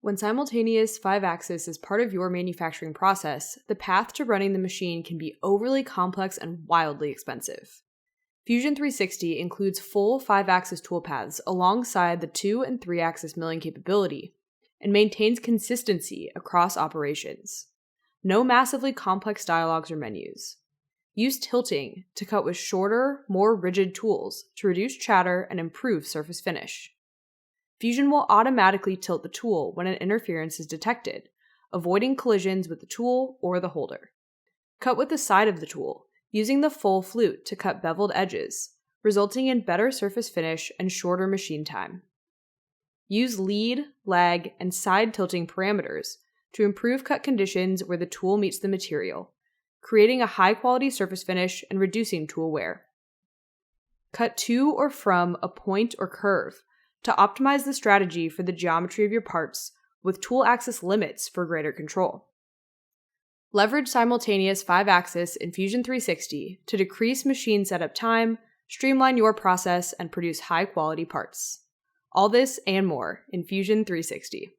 When simultaneous 5-axis is part of your manufacturing process, the path to running the machine can be overly complex and wildly expensive. Fusion 360 includes full 5-axis toolpaths alongside the 2- and 3-axis milling capability, and maintains consistency across operations. No massively complex dialogues or menus. Use tilting to cut with shorter, more rigid tools to reduce chatter and improve surface finish. Fusion will automatically tilt the tool when an interference is detected, avoiding collisions with the tool or the holder. Cut with the side of the tool, using the full flute to cut beveled edges, resulting in better surface finish and shorter machine time. Use lead, lag, and side tilting parameters to improve cut conditions where the tool meets the material, creating a high-quality surface finish and reducing tool wear. Cut to or from a point or curve to optimize the strategy for the geometry of your parts with tool axis limits for greater control. Leverage simultaneous 5-axis in Fusion 360 to decrease machine setup time, streamline your process, and produce high-quality parts. All this and more in Fusion 360.